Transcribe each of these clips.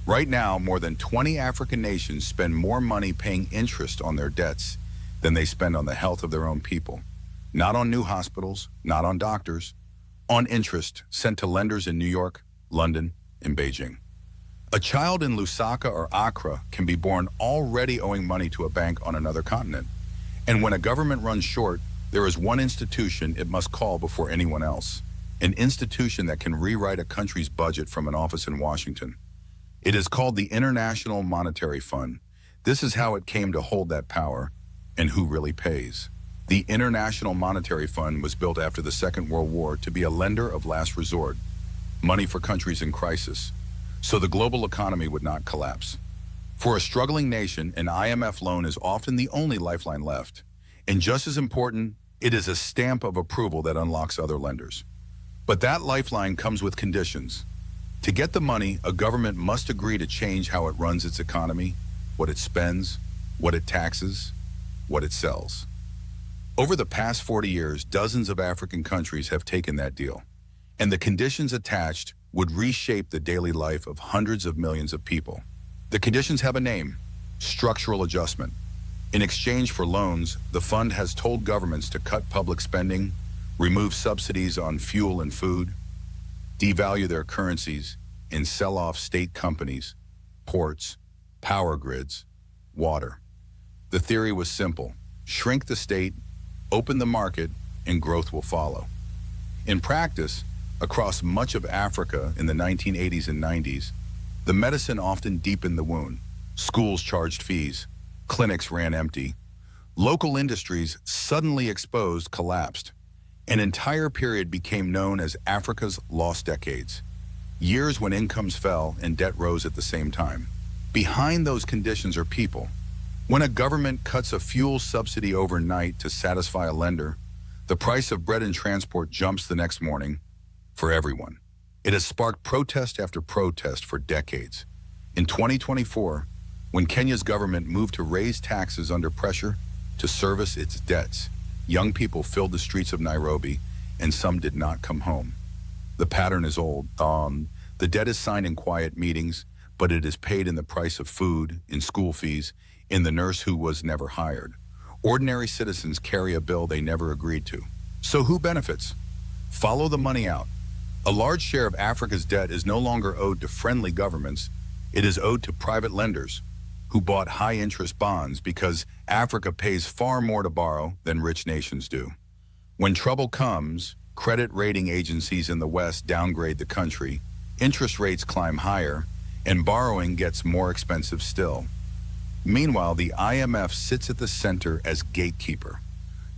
Right now, more than 20 African nations spend more money paying interest on their debts than they spend on the health of their own people. Not on new hospitals, not on doctors, on interest sent to lenders in New York, London, and Beijing. A child in Lusaka or Accra can be born already owing money to a bank on another continent. And when a government runs short, there is one institution it must call before anyone else. An institution that can rewrite a country's budget from an office in Washington. It is called the International Monetary Fund. This is how it came to hold that power and who really pays. The International Monetary Fund was built after the Second World War to be a lender of last resort, money for countries in crisis, so the global economy would not collapse. For a struggling nation, an IMF loan is often the only lifeline left. And just as important, it is a stamp of approval that unlocks other lenders. But that lifeline comes with conditions. To get the money, a government must agree to change how it runs its economy, what it spends, what it taxes, what it sells. Over the past 40 years, dozens of African countries have taken that deal, and the conditions attached would reshape the daily life of hundreds of millions of people. The conditions have a name: structural adjustment. In exchange for loans, the fund has told governments to cut public spending, remove subsidies on fuel and food, devalue their currencies, and sell off state companies, ports, power grids, water. The theory was simple: shrink the state, open the market, and growth will follow. In practice, across much of Africa in the 1980s and 90s, the medicine often deepened the wound. Schools charged fees, clinics ran empty, local industries suddenly exposed collapsed. An entire period became known as Africa's lost decades, years when incomes fell and debt rose at the same time. Behind those conditions are people. When a government cuts a fuel subsidy overnight to satisfy a lender, the price of bread and transport jumps the next morning for everyone. It has sparked protest after protest for decades. In 2024, when Kenya's government moved to raise taxes under pressure to service its debts, young people filled the streets of Nairobi, and some did not come home. The pattern is old. The debt is signed in quiet meetings, but it is paid in the price of food, in school fees, in the nurse who was never hired. Ordinary citizens carry a bill they never agreed to. So who benefits? Follow the money out. A large share of Africa's debt is no longer owed to friendly governments. It is owed to private lenders who bought high-interest bonds because Africa pays far more to borrow than rich nations do. When trouble comes, credit rating agencies in the West downgrade the country, interest rates climb higher, and borrowing gets more expensive still. Meanwhile, the IMF sits at the center as gatekeeper.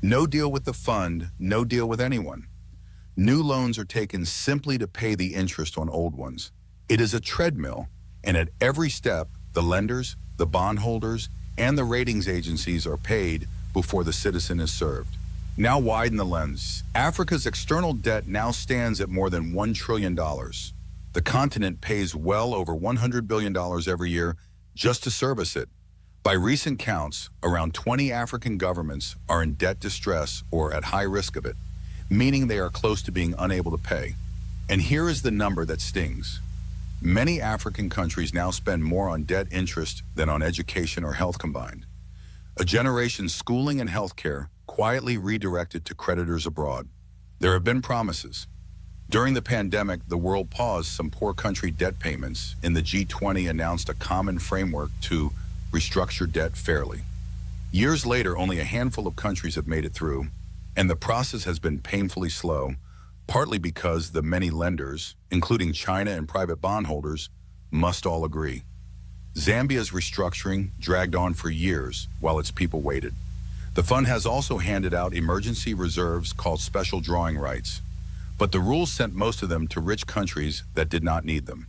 No deal with the fund, no deal with anyone. New loans are taken simply to pay the interest on old ones. It is a treadmill, and at every step, the lenders, the bondholders, and the ratings agencies are paid before the citizen is served. Now widen the lens. Africa's external debt now stands at more than $1 trillion. The continent pays well over $100 billion every year just to service it. By recent counts, around 20 African governments are in debt distress or at high risk of it, meaning they are close to being unable to pay. And here is the number that stings. Many African countries now spend more on debt interest than on education or health combined. A generation's schooling and healthcare quietly redirected to creditors abroad. There have been promises. During the pandemic, the world paused some poor country debt payments, and the G20 announced a common framework to restructure debt fairly. Years later, only a handful of countries have made it through, and the process has been painfully slow, partly because the many lenders, including China and private bondholders, must all agree. Zambia's restructuring dragged on for years while its people waited. The fund has also handed out emergency reserves called special drawing rights, but the rules sent most of them to rich countries that did not need them.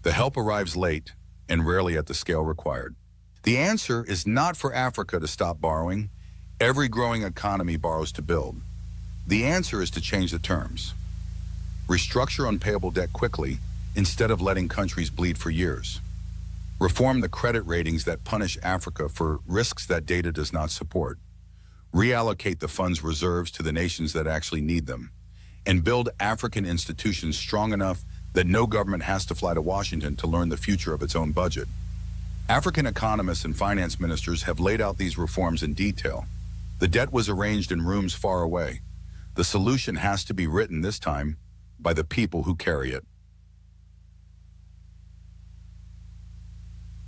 The help arrives late and rarely at the scale required. The answer is not for Africa to stop borrowing. Every growing economy borrows to build. The answer is to change the terms. Restructure unpayable debt quickly instead of letting countries bleed for years. Reform the credit ratings that punish Africa for risks that data does not support. Reallocate the fund's reserves to the nations that actually need them. And build African institutions strong enough that no government has to fly to Washington to learn the future of its own budget. African economists and finance ministers have laid out these reforms in detail. The debt was arranged in rooms far away. The solution has to be written this time by the people who carry it.